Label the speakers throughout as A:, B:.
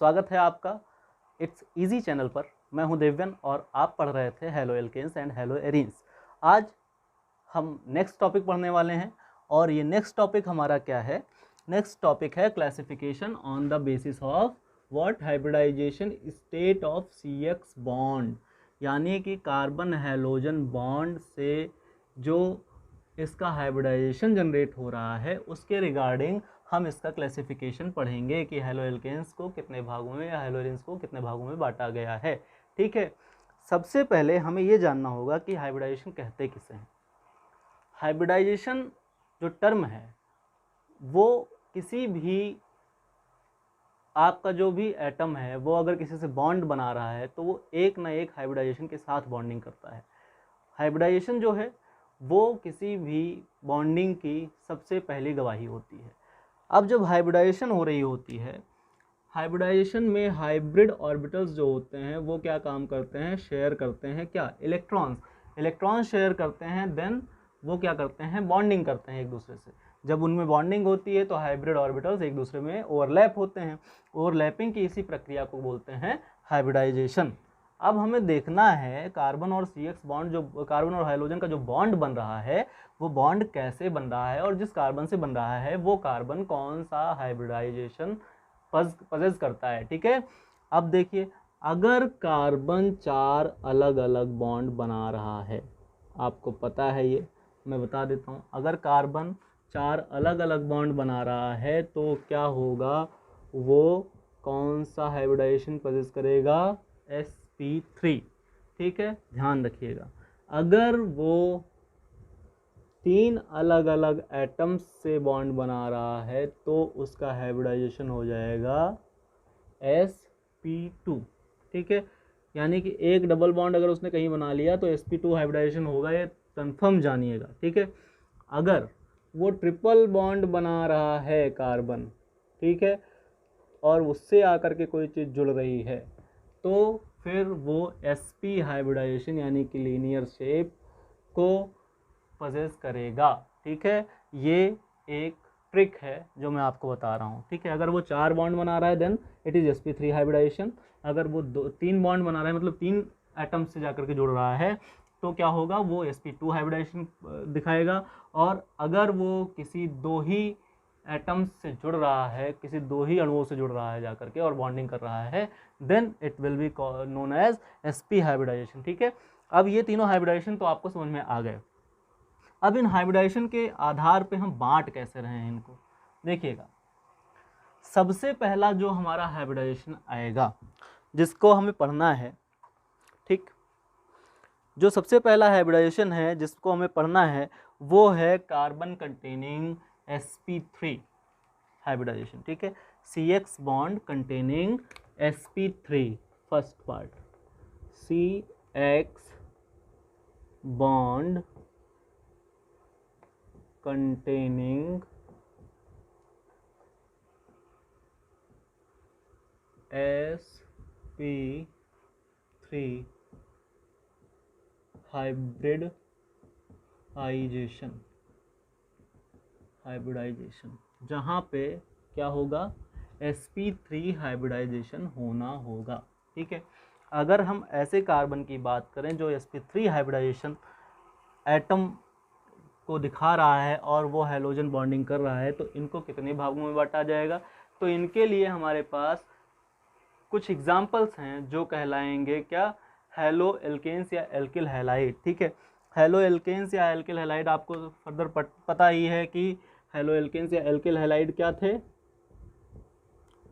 A: स्वागत है आपका इट्स इजी चैनल पर। मैं हूं देव्यन और आप पढ़ रहे थे haloalkanes and haloarenes. आज हम नेक्स्ट टॉपिक पढ़ने वाले हैं और ये नेक्स्ट टॉपिक हमारा क्या है? नेक्स्ट टॉपिक है classification on the basis of what hybridisation state of CX bond, यानी कि कार्बन हैलोजन बॉन्ड से जो इसका हाइब्रिडाइजेशन जनरेट हो रहा है उसके रिगार्डिंग हम इसका क्लासिफिकेशन पढ़ेंगे कि हेलो एल्केन्स को कितने भागों में या हेलो एरीन्स को कितने भागों में बांटा गया है। ठीक है, सबसे पहले हमें ये जानना होगा कि हाइब्रिडाइजेशन कहते किसे हैं। हाइब्रिडाइजेशन जो टर्म है वो किसी भी आपका जो भी एटम है वो अगर किसी से बॉन्ड बना रहा है तो वो एक ना एक हाइब्रिडाइजेशन के साथ बॉन्डिंग करता है। हाइब्रिडाइजेशन जो है वो किसी भी बॉन्डिंग की सबसे पहली गवाही होती है। अब जब हाइब्रिडाइजेशन हो रही होती है, हाइब्रिडाइजेशन में हाइब्रिड ऑर्बिटल्स जो होते हैं वो क्या काम करते हैं? शेयर करते हैं क्या? इलेक्ट्रॉन्स शेयर करते हैं। देन वो क्या करते हैं? बॉन्डिंग करते हैं एक दूसरे से। जब उनमें बॉन्डिंग होती है तो हाइब्रिड ऑर्बिटल्स एक दूसरे में ओवरलैप होते हैं। ओवरलैपिंग की इसी प्रक्रिया को बोलते हैं हाइब्रिडाइजेशन। अब हमें देखना है कार्बन और CX बॉन्ड, जो कार्बन और हाइड्रोजन का जो बॉन्ड बन रहा है वो बॉन्ड कैसे बन रहा है और जिस कार्बन से बन रहा है वो कार्बन कौन सा हाइब्रिडाइजेशन पजेस करता है। ठीक है, अब देखिए, अगर कार्बन 4 अलग अलग बॉन्ड बना रहा है, आपको पता है ये, मैं बता देता हूँ, अगर कार्बन 4 अलग अलग बॉन्ड बना रहा है तो क्या होगा? वो कौन सा हाइब्रिडाइजेशन पजेस करेगा? sp3। ठीक है, ध्यान रखिएगा, अगर वो 3 अलग अलग एटम्स से बॉन्ड बना रहा है तो उसका हाइब्रिडाइजेशन हो जाएगा sp2। ठीक है, यानी कि एक डबल बॉन्ड अगर उसने कहीं बना लिया तो sp2 हाइब्रिडाइजेशन होगा, ये कंफर्म जानिएगा। ठीक है, अगर वो ट्रिपल बॉन्ड बना रहा है कार्बन, ठीक है, और उससे आकर के कोई चीज़ जुड़ रही है तो फिर वो sp हाइब्रिडाइजेशन यानी कि लीनियर शेप को पजेस करेगा। ठीक है, ये एक ट्रिक है जो मैं आपको बता रहा हूँ। ठीक है, अगर वो 4 बॉन्ड बना रहा है then it is sp3 hybridisation. अगर वो 3 बॉन्ड बना रहा है, मतलब 3 एटम से जाकर के जुड़ रहा है, तो क्या होगा? वो sp2 हाइब्रिडाइजेशन दिखाएगा। और अगर वो किसी 2 ही एटम्स से जुड़ रहा है, किसी 2 ही अणुओं से जुड़ रहा है जाकर के और बॉन्डिंग कर रहा है, then it will be known as sp hybridisation. ठीक है, अब ये तीनों हाइब्रिडाइजेशन तो आपको समझ में आ गए। अब इन हाइब्रिडाइजेशन के आधार पे हम बांट कैसे रहे हैं इनको, देखिएगा। सबसे पहला जो हमारा हाइब्रिडाइजेशन आएगा जिसको हमें पढ़ना है, ठीक, जो सबसे पहला हाइब्रिडाइजेशन है जिसको हमें पढ़ना है वो है कार्बन कंटेनिंग sp3 हाइब्रिडाइजेशन। ठीक है, CX bond containing sp3, first part, CX bond containing sp3 hybridisation, जहाँ पे क्या होगा? sp3 हाइब्रिडाइजेशन होना होगा। ठीक है, अगर हम ऐसे कार्बन की बात करें जो sp3 हाइब्रिडाइजेशन एटम को दिखा रहा है और वो हैलोजन बॉन्डिंग कर रहा है, तो इनको कितने भागों में बांटा जाएगा? तो इनके लिए हमारे पास कुछ एग्जाम्पल्स हैं जो कहलाएंगे क्या? हेलो एल्केन्स या एल्किल हैलाइड। ठीक है, हेलो एल्केन्स या एल्किल हैलाइड आपको फर्दर पता ही है कि हेलो एल्केन्स या एल्किल हैलाइड क्या थे।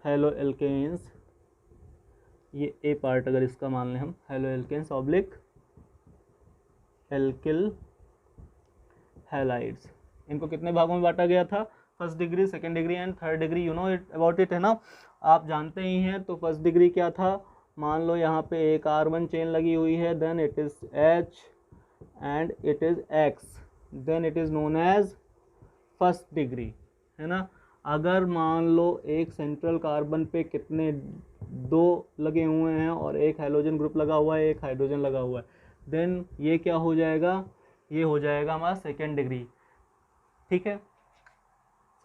A: हेलो एल्केन्स, ये ए पार्ट अगर इसका मान लें हम, haloalkanes oblique alkyl halides, इनको कितने भागों में बांटा गया था? First degree, second degree and third degree. You know it about it, है ना, आप जानते ही हैं। तो फर्स्ट डिग्री क्या था? मान लो यहाँ पे एक कार्बन चेन लगी हुई है, then it is H and it is X, then it is known as first degree, है ना। अगर मान लो एक सेंट्रल कार्बन पे कितने 2 लगे हुए हैं और एक हाइड्रोजन ग्रुप लगा हुआ है, एक हाइड्रोजन लगा हुआ है, देन ये क्या हो जाएगा? ये हो जाएगा हमारा सेकेंड डिग्री। ठीक है,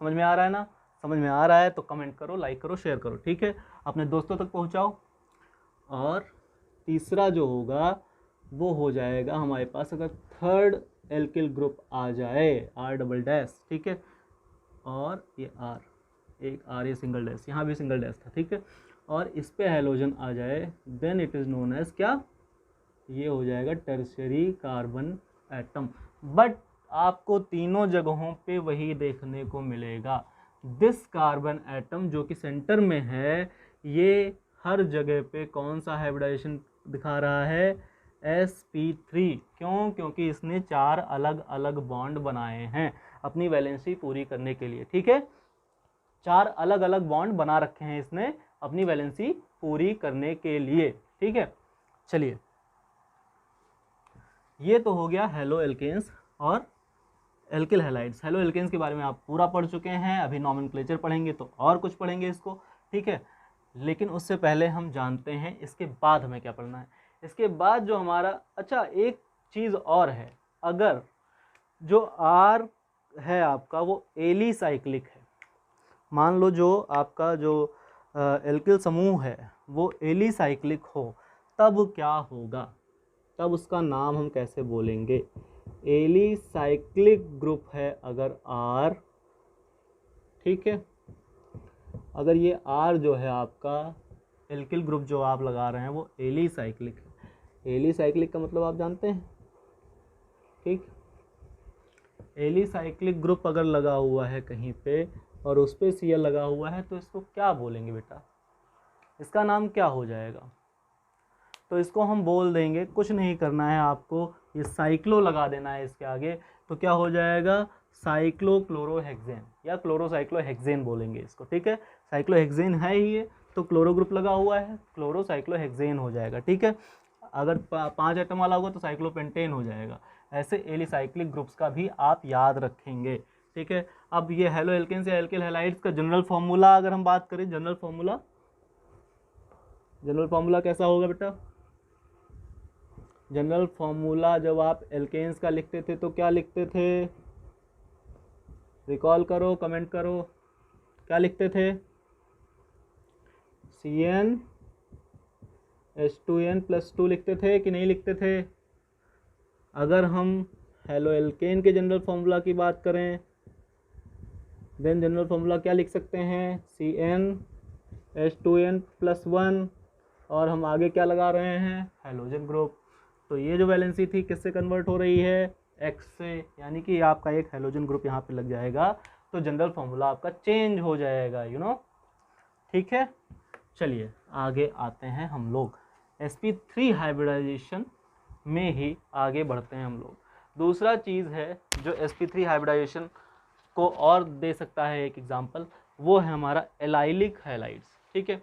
A: समझ में आ रहा है ना? समझ में आ रहा है तो कमेंट करो, लाइक करो, शेयर करो। ठीक है, अपने दोस्तों तक पहुंचाओ। और तीसरा जो होगा वो हो जाएगा हमारे पास, अगर थर्ड एल्किल ग्रुप आ जाए R डबल डैश, ठीक है, और ये R, एक R ये सिंगल डैश, यहाँ भी सिंगल डैश था, ठीक है, और इस पे हैलोजन आ जाए, then it is known as क्या, ये हो जाएगा टर्शियरी कार्बन एटम। बट आपको तीनों जगहों पे वही देखने को मिलेगा, दिस कार्बन एटम जो कि सेंटर में है, ये हर जगह पे कौन सा हाइब्रिडाइजेशन दिखा रहा है, sp3। क्यों? क्योंकि इसने 4 अलग अलग बॉन्ड बनाए हैं अपनी वैलेंसी पूरी करने के लिए, ठीक है, 4 अलग अलग बॉन्ड बना रखे हैं इसने अपनी वैलेंसी पूरी करने के लिए, ठीक है। चलिए, ये तो हो गया हेलो एल्केन्स और एल्किल हैलाइड्स। हेलो एल्केन्स के बारे में आप पूरा पढ़ चुके हैं, अभी नॉमेनक्लेचर पढ़ेंगे तो और कुछ पढ़ेंगे इसको, ठीक है। लेकिन उससे पहले हम जानते हैं इसके बाद हमें क्या पढ़ना है। इसके बाद जो हमारा, अच्छा एक चीज़ और है, अगर जो R है आपका वो एलिसाइक्लिक है, मान लो जो आपका जो एल्किल समूह है वो एलिसाइक्लिक हो, तब क्या होगा, तब उसका नाम हम कैसे बोलेंगे। एलिसाइक्लिक ग्रुप है अगर R, ठीक है, अगर ये R जो है आपका एल्किल ग्रुप जो आप लगा रहे हैं वो एलिसाइक्लिक है। एलिसाइक्लिक का मतलब आप जानते हैं, ठीक, एलिसाइक्लिक ग्रुप अगर लगा हुआ है कहीं पे और उस पर Cl लगा हुआ है तो इसको क्या बोलेंगे बेटा, इसका नाम क्या हो जाएगा। तो इसको हम बोल देंगे, कुछ नहीं करना है आपको, ये साइक्लो लगा देना है इसके आगे, तो क्या हो जाएगा, साइक्लोक्लोरोहेक्सेन या क्लोरोसाइक्लोहेक्सेन बोलेंगे इसको, ठीक है। साइक्लोहेक्सेन है ही ये, तो क्लोरो ग्रुप लगा हुआ है, क्लोरोसाइक्लोहेक्सेन हो जाएगा, ठीक है। अगर 5 एटम वाला होगा तो साइक्लोपेंटेन हो जाएगा। ऐसे एलिसाइक्लिक ग्रुप्स का भी आप याद रखेंगे, ठीक है। अब ये हेलो एल्केन्स या एल्किल हैलाइड्स का जनरल फार्मूला अगर हम बात करें, जनरल फार्मूला कैसा होगा बेटा। जनरल फार्मूला जब आप एल्केन्स का लिखते थे तो क्या लिखते थे, रिकॉल करो, कमेंट करो, क्या लिखते थे, CnH2n+2 लिखते थे कि नहीं लिखते थे। अगर हम हेलो एल्केन के जनरल फार्मूला की बात करें, देन जनरल फार्मूला क्या लिख सकते हैं, CnH2n+1, और हम आगे क्या लगा रहे हैं, हैलोजन ग्रुप। तो ये जो वैलेंसी थी किससे कन्वर्ट हो रही है, X से, यानी कि आपका एक हैलोजन ग्रुप यहाँ पे लग जाएगा, तो जनरल फार्मूला आपका चेंज हो जाएगा, यू नो, ठीक है। चलिए आगे आते हैं हम लोग, sp3 हाइब्रिडाइजेशन में ही आगे बढ़ते हैं हम लोग। दूसरा चीज़ है जो sp3 हाइब्रिडाइजेशन को और दे सकता है एक एग्जांपल, वो है हमारा एलाइलिक हैलाइड्स, ठीक है।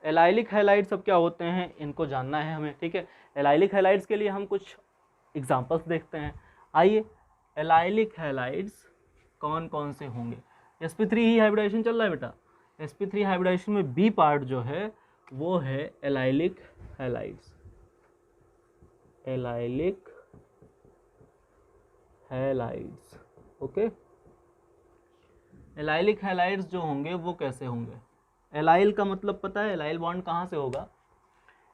A: एलाइलिक हैलाइड्स सब क्या होते हैं इनको जानना है हमें, ठीक है। एलाइलिक हैलाइड्स के लिए हम कुछ एग्जांपल्स देखते हैं। आइए, एलाइलिक हैलाइड्स कौन कौन से होंगे। sp3 ही हाइब्रिडाइजेशन चल रहा है बेटा, sp3 हाइब्रिडाइजेशन में बी पार्ट जो है वो है allylic halides. Allylic halides, okay. Allylic halides जो होंगे वो कैसे होंगे, एलाइल का मतलब पता है, एलाइल बॉन्ड कहाँ से होगा।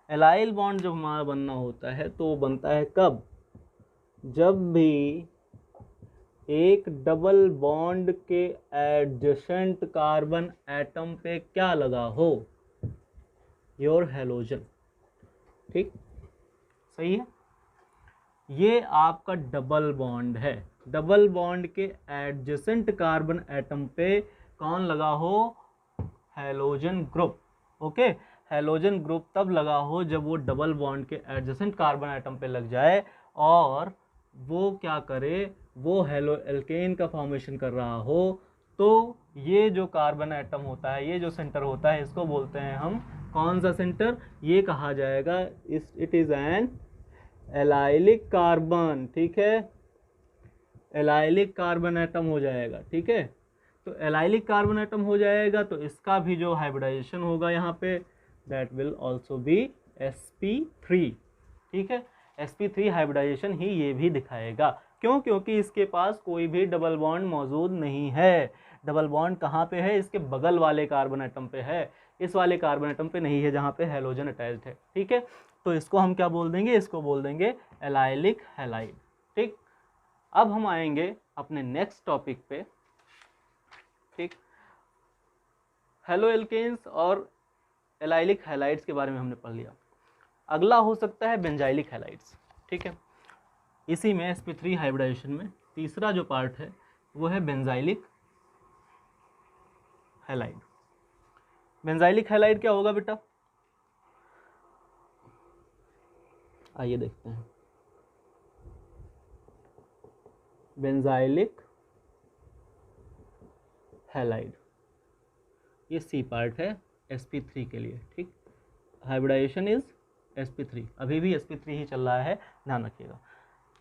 A: एलाइल बॉन्ड जब हमारा बनना होता है तो वो बनता है कब, जब भी एक डबल बॉन्ड के एडजेसेंट कार्बन एटम पे क्या लगा हो, योर हैलोजन, ठीक, सही है। ये आपका डबल बॉन्ड है, डबल बॉन्ड के एडजेसेंट कार्बन एटम पे कौन लगा हो, halogen group, okay. Halogen group तब लगा हो जब वो डबल बॉन्ड के एडजेसेंट कार्बन एटम पे लग जाए और वो क्या करे, वो हेलो एल्केन का फॉर्मेशन कर रहा हो। तो ये जो कार्बन एटम होता है, ये जो सेंटर होता है, इसको बोलते हैं हम कौन सा सेंटर, ये कहा जाएगा it is an allylic carbon, ठीक है, एलाइलिक कार्बन एटम हो जाएगा, ठीक है। तो एलाइलिक कार्बन एटम हो जाएगा तो इसका भी जो हाइब्रिडाइजेशन होगा यहाँ पे, that will also be sp3, ठीक है। sp3 हाइब्रिडाइजेशन ही ये भी दिखाएगा, क्यों, क्योंकि इसके पास कोई भी डबल बॉन्ड मौजूद नहीं है। डबल बॉन्ड कहाँ पे है, इसके बगल वाले कार्बन एटम पे है, इस वाले कार्बन एटम पे नहीं है जहाँ पे हैलोजन अटैच्ड है, ठीक है। तो इसको हम क्या बोल देंगे, इसको बोल देंगे एलाइलिक हैलाइड, ठीक। अब हम आएंगे अपने नेक्स्ट टॉपिक पे, ठीक। हेलो एल्केन्स और एलाइलिक हैलाइड्स के बारे में हमने पढ़ लिया। अगला हो सकता है बेंजाइलिक हैलाइड्स, ठीक है। इसी में sp3 हाइब्रिडाइजेशन में तीसरा जो पार्ट है वो है बेंजाइलिक हैलाइड। बेंजाइलिक हैलाइड क्या होगा बेटा, आइए देखते हैं। बेंजाइलिक हैलाइड ये सी पार्ट है sp3 के लिए, ठीक। हाइब्रिडाइजेशन इज sp3, अभी भी sp3 ही चल रहा है, ध्यान रखिएगा।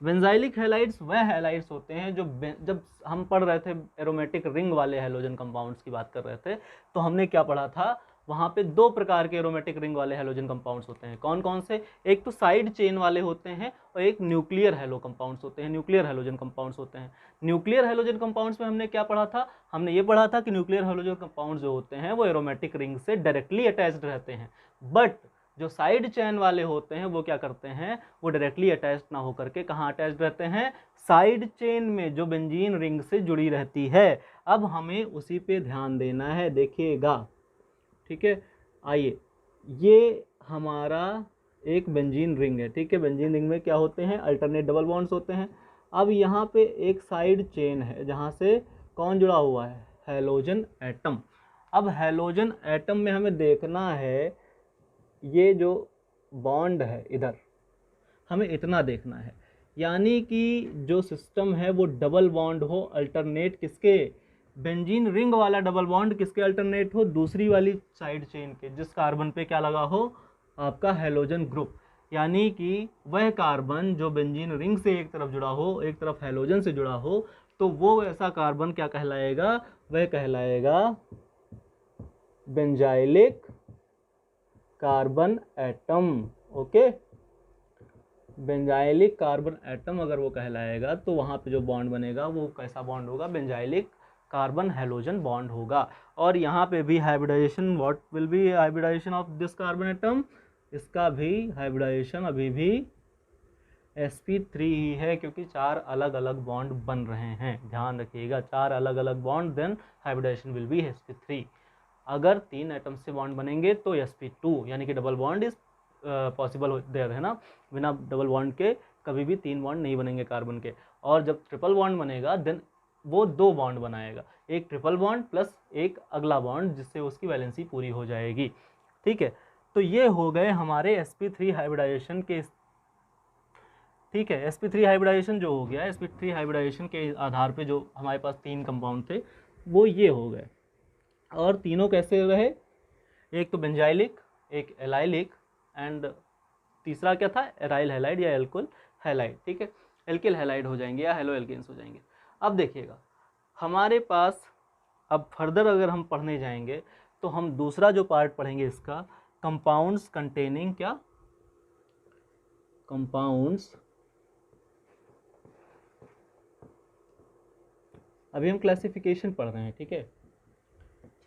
A: बेंजाइलिक हैलाइड्स वह हैलाइड्स होते हैं जो जब हम पढ़ रहे थे एरोमेटिक रिंग वाले हैलोजन कंपाउंड्स की बात कर रहे थे, तो हमने क्या पढ़ा था, वहाँ पे दो प्रकार के एरोमेटिक रिंग वाले हैलोजन कंपाउंड्स होते हैं। कौन कौन से, एक तो साइड चेन वाले होते हैं और एक न्यूक्लियर हैलो कंपाउंड्स होते हैं, न्यूक्लियर हैलोजन कंपाउंड्स होते हैं। न्यूक्लियर हैलोजन कंपाउंड्स में हमने क्या पढ़ा था, हमने ये पढ़ा था कि न्यूक्लियर हैलोजन कंपाउंड्स जो होते हैं वो एरोमेटिक रिंग से डायरेक्टली अटैच्ड रहते हैं, बट जो साइड चेन वाले होते हैं वो क्या करते हैं, वो डायरेक्टली अटैच्ड ना होकर के कहाँ अटैच्ड रहते हैं, साइड चेन में जो बेंजीन रिंग से जुड़ी रहती है। अब हमें उसी पे ध्यान देना है, देखिएगा, ठीक है। आइए, ये हमारा एक बेंजीन रिंग है, ठीक है। बेंजीन रिंग में क्या होते हैं, अल्टरनेट डबल बॉन्ड्स होते हैं। अब यहाँ पे एक साइड चेन है जहाँ से कौन जुड़ा हुआ है, हैलोजन एटम। अब हैलोजन एटम में हमें देखना है ये जो बॉन्ड है इधर, हमें इतना देखना है, यानी कि जो सिस्टम है वो डबल बॉन्ड हो, अल्टरनेट किसके, बेंजीन रिंग वाला डबल बॉन्ड किसके अल्टरनेट हो, दूसरी वाली साइड चेन के, जिस कार्बन पे क्या लगा हो, आपका हैलोजन ग्रुप। यानी कि वह कार्बन जो बेंजीन रिंग से एक तरफ जुड़ा हो, एक तरफ हैलोजन से जुड़ा हो, तो वो ऐसा कार्बन क्या कहलाएगा, वह कहलाएगा benzylic carbon atom, okay. Benzylic carbon atom अगर वो कहलाएगा तो वहाँ पे जो बॉन्ड बनेगा वो कैसा बॉन्ड होगा, बेंजाइलिक कार्बन हैलोजन बॉन्ड होगा। और यहाँ पे भी hybridisation, what will be hybridisation of this carbon atom, इसका भी हाइब्रिडाइजेशन अभी भी sp3 ही है, क्योंकि चार अलग अलग बॉन्ड बन रहे हैं, ध्यान रखिएगा, चार अलग अलग bond, then hybridisation will be sp3। अगर तीन एटम से बॉन्ड बनेंगे तो sp2, यानी कि double bond is possible there है ना, बिना डबल बॉन्ड के कभी भी तीन बॉन्ड नहीं बनेंगे कार्बन के। और जब ट्रिपल बॉन्ड बनेगा देन वो दो बॉन्ड बनाएगा, एक ट्रिपल बॉन्ड प्लस एक अगला बॉन्ड, जिससे उसकी वैलेंसी पूरी हो जाएगी, ठीक है। तो ये हो गए हमारे sp3 हाइब्रिडाइजेशन के, ठीक है। sp3 हाइब्रिडाइजेशन जो हो गया, sp3 हाइब्रिडाइजेशन के आधार पे जो हमारे पास तीन कंपाउंड थे वो ये हो गए। और तीनों कैसे रहे, एक तो बेंजाइलिक, एक एलाइलिक, एंड तीसरा क्या था, एराइल हैलाइड या एल्कोल हैलाइड, ठीक है। एल्किल हैलाइड हो जाएंगे या हेलो एल्केन्स हो जाएंगे। अब देखिएगा हमारे पास, अब फर्दर अगर हम पढ़ने जाएंगे तो हम दूसरा जो पार्ट पढ़ेंगे इसका, कंपाउंड्स कंटेनिंग क्या, कंपाउंड्स, अभी हम क्लासिफिकेशन पढ़ रहे हैं, ठीक है।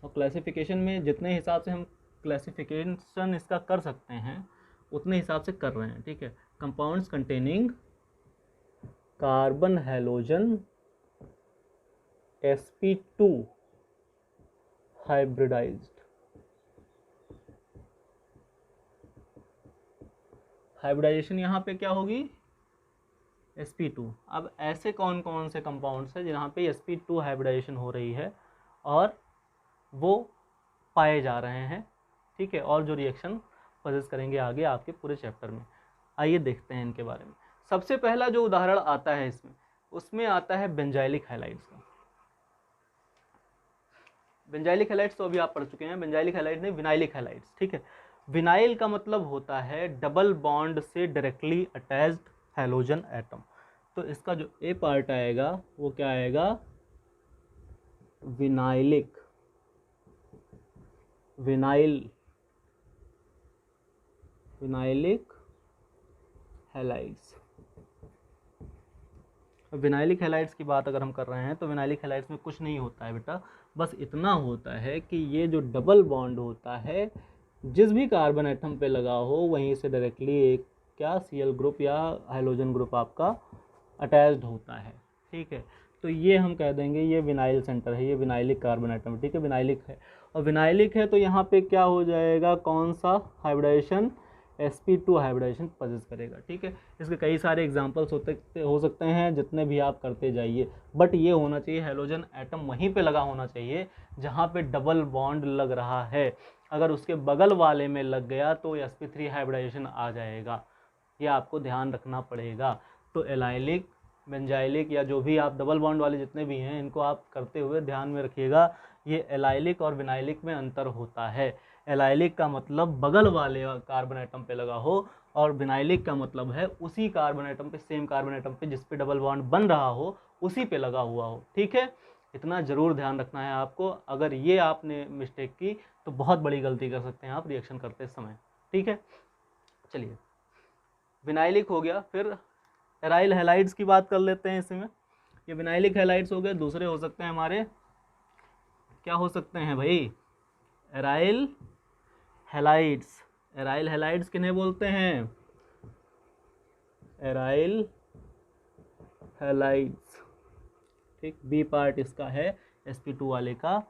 A: और क्लासिफिकेशन में जितने हिसाब से हम क्लासिफिकेशन इसका कर सकते हैं उतने हिसाब से कर रहे हैं, ठीक है। Compounds containing carbon halogen sp2 hybridised, hybridisation यहाँ पे क्या होगी, sp2। अब ऐसे कौन कौन से कंपाउंड्स हैं जहाँ पे sp2 हाइब्रिडाइजेशन हो रही है और वो पाए जा रहे हैं, ठीक है, और जो रिएक्शन पजेस करेंगे आगे आपके पूरे चैप्टर में। आइए देखते हैं इनके बारे में। सबसे पहला जो उदाहरण आता है इसमें, उसमें आता है बेंजाइलिक हैलाइड्स का। बेंजाइलिक हैलाइड्स तो अभी आप पढ़ चुके हैं, बेंजाइलिक हैलाइड नहीं, विनाइलिक हैलाइड्स, ठीक है। विनाइल का मतलब होता है डबल बॉन्ड से डायरेक्टली अटैच्ड हैलोजन एटम। तो इसका जो ए पार्ट आएगा वो क्या आएगा, vinylic, vinylic halides. Vinylic halides की बात अगर हम कर रहे हैं तो विनाइलिक हैलाइड्स में कुछ नहीं होता है बेटा, बस इतना होता है कि ये जो डबल बॉन्ड होता है जिस भी कार्बन एटम पे लगा हो वहीं से डायरेक्टली एक क्या Cl ग्रुप या हाइड्रोजन ग्रुप आपका अटैच्ड होता है, ठीक है। तो ये हम कह देंगे ये विनाइल सेंटर है, ये विनाइलिक कार्बन एटम, ठीक है, विनाइलिक है। और विनाइलिक है तो यहाँ पे क्या हो जाएगा, कौन सा हाइब्रिडाइजेशन, sp2 हाइब्रिडाइजेशन पजेस करेगा, ठीक है। इसके कई सारे एग्जांपल्स हो सकते हैं, जितने भी आप करते जाइए, बट ये होना चाहिए हाइड्रोजन एटम वहीं पे लगा होना चाहिए जहाँ पे डबल बॉन्ड लग रहा है। अगर उसके बगल वाले में लग गया तो sp3 हाइब्रिडाइजेशन आ जाएगा, ये आपको ध्यान रखना पड़ेगा। तो एलाइलिक, बेंजाइलिक या जो भी आप डबल बॉन्ड वाले जितने भी हैं इनको आप करते हुए ध्यान में रखिएगा, ये एलाइलिक और विनाइलिक में अंतर होता है। एलाइलिक का मतलब बगल वाले कार्बन एटम पे लगा हो, और विनाइलिक का मतलब है उसी कार्बन एटम पे, सेम कार्बन एटम पे जिस पे डबल बॉन्ड बन रहा हो उसी पे लगा हुआ हो, ठीक है। इतना ज़रूर ध्यान रखना है आपको, अगर ये आपने मिस्टेक की तो बहुत बड़ी गलती कर सकते हैं आप रिएक्शन करते समय, ठीक है। चलिए, विनाइलिक हो गया, फिर एराइल हैलाइड्स की बात कर लेते हैं इसमें। ये विनाइलिक हैलाइड्स हो गए, दूसरे हो सकते हैं हमारे, क्या हो सकते हैं भाई, एराइल हैलाइड्स। एराइल हैलाइड्स किन्हें बोलते हैं, एराइल हैलाइड्स, ठीक, बी पार्ट इसका है sp2 वाले का,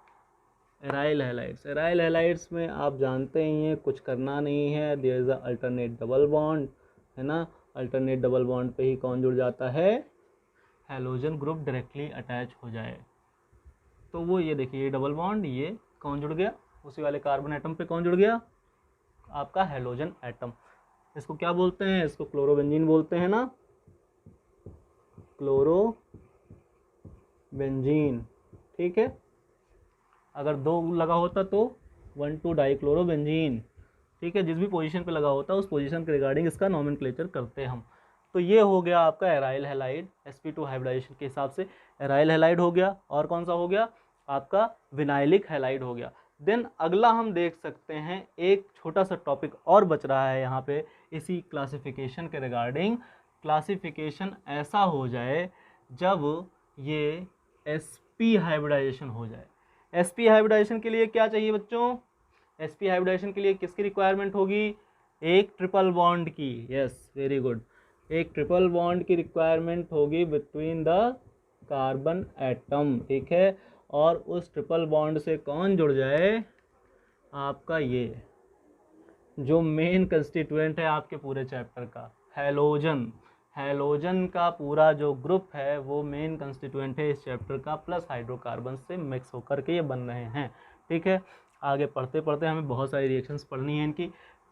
A: एराइल हैलाइड्स। एराइल हैलाइड्स में आप जानते ही हैं कुछ करना नहीं है, there is a alternate double bond, है ना। अल्टरनेट डबल बॉन्ड पे ही कौन जुड़ जाता है, हैलोजन ग्रुप डायरेक्टली अटैच हो जाए। तो वो ये देखिए, ये डबल बॉन्ड, ये कौन जुड़ गया, उसी वाले कार्बन एटम पे कौन जुड़ गया, आपका हैलोजन एटम। इसको क्या बोलते हैं, इसको क्लोरोबेंजीन बोलते हैं ना, क्लोरोबेंजीन, ठीक है। अगर 2 लगा होता तो 1,2 डाइक्लोरोबेंजीन, ठीक है। जिस भी पोजीशन पे लगा होता है उस पोजीशन के रिगार्डिंग इसका नॉमेनक्लेचर करते हैं हम। तो ये हो गया आपका एराइल हैलाइड, sp2 हाइब्रिडाइजेशन के हिसाब से एराइल हैलाइड हो गया। और कौन सा हो गया आपका, विनाइलिक हैलाइड हो गया। देन अगला हम देख सकते हैं, एक छोटा सा टॉपिक और बच रहा है यहाँ पे इसी क्लासिफिकेशन के रिगार्डिंग। क्लासिफिकेशन ऐसा हो जाए जब ये sp हाइब्रिडाइजेशन हो जाए। sp हाइब्रिडाइजेशन के लिए क्या चाहिए बच्चों, sp हाइब्रिडाइजेशन के लिए किसकी रिक्वायरमेंट होगी, एक ट्रिपल बॉन्ड की, यस वेरी गुड, एक ट्रिपल बॉन्ड की रिक्वायरमेंट होगी बिटवीन द कार्बन एटम, ठीक है। और उस ट्रिपल बॉन्ड से कौन जुड़ जाए, आपका ये जो मेन कंस्टिट्यूएंट है आपके पूरे चैप्टर का, हैलोजन। हैलोजन का पूरा जो ग्रुप है वो मेन कंस्टिट्यूएंट है इस चैप्टर का, प्लस हाइड्रोकार्बन से मिक्स होकर के ये बन रहे हैं, ठीक है। आगे पढ़ते पढ़ते हमें बहुत सारी रिएक्शंस पढ़नी है इनकी।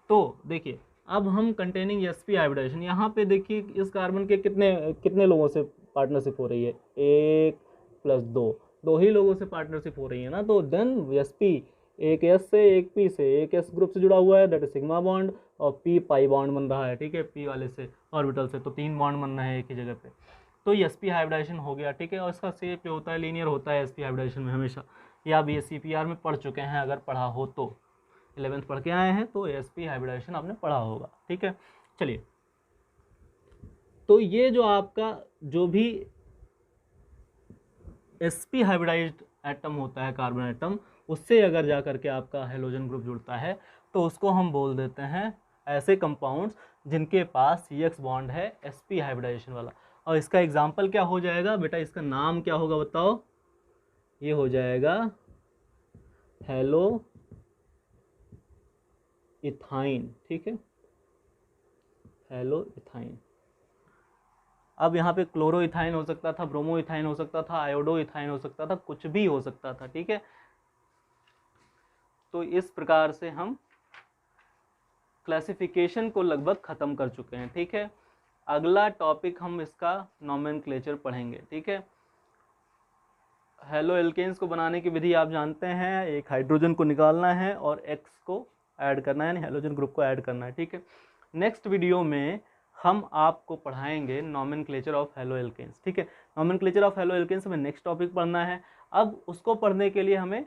A: तो देखिए, अब हम कंटेनिंग sp हाइब्रिडाइजेशन, यहाँ पे देखिए इस कार्बन के कितने कितने लोगों से पार्टनरशिप हो रही है, 1 + 2, 2 ही लोगों से पार्टनरशिप हो रही है ना। तो देन sp एक s से एक p से, एक s ग्रुप से जुड़ा हुआ है दैट इज सिग्मा बॉन्ड, और p पाई बॉन्ड बन रहा है, ठीक है, p वाले से ऑर्बिटल से, तो 3 बॉन्ड बन रहे हैं एक ही जगह पे। तो sp हाइब्रिडाइजेशन हो गया, ठीक है। और इसका शेप जो होता है लीनियर होता है sp हाइब्रिडाइजेशन में हमेशा, या आप ये CPR में पढ़ चुके हैं, अगर पढ़ा हो तो 11th पढ़ के आए हैं तो sp हाइब्रिडाइजेशन आपने पढ़ा होगा, ठीक है। चलिए, तो ये जो आपका जो भी sp हाइब्रिडाइज्ड एटम होता है, कार्बन एटम, उससे अगर जा करके आपका हैलोजन ग्रुप जुड़ता है तो उसको हम बोल देते हैं ऐसे कंपाउंड्स जिनके पास CX बॉन्ड है sp हाइब्रिडाइजेशन वाला। और इसका एग्जांपल क्या हो जाएगा बेटा, इसका नाम क्या होगा बताओ, ये हो जाएगा हेलो इथाइन, ठीक है, हेलो इथाइन। अब यहाँ पे क्लोरो इथाइन हो सकता था, ब्रोमो इथाइन हो सकता था, आयोडो इथाइन हो सकता था, कुछ भी हो सकता था, ठीक है। तो इस प्रकार से हम क्लासिफिकेशन को लगभग खत्म कर चुके हैं, ठीक है। अगला टॉपिक हम इसका नॉमेनक्लेचर पढ़ेंगे, ठीक है। हेलो एल्केन्स को बनाने की विधि आप जानते हैं, एक हाइड्रोजन को निकालना है और X को ऐड करना है, यानी हैलोजन ग्रुप को ऐड करना है, ठीक है। नेक्स्ट वीडियो में हम आपको पढ़ाएंगे नॉमेनक्लेचर ऑफ हेलो एल्केन्स, ठीक है। नॉमेनक्लेचर ऑफ हेलो एल्केन्स हमें नेक्स्ट टॉपिक पढ़ना है। अब उसको पढ़ने के लिए हमें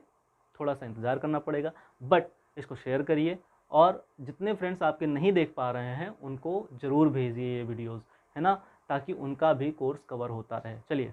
A: थोड़ा सा इंतज़ार करना पड़ेगा, बट इसको शेयर करिए, और जितने फ्रेंड्स आपके नहीं देख पा रहे हैं उनको ज़रूर भेजिए ये वीडियोज़, है ना, ताकि उनका भी कोर्स कवर होता रहे। चलिए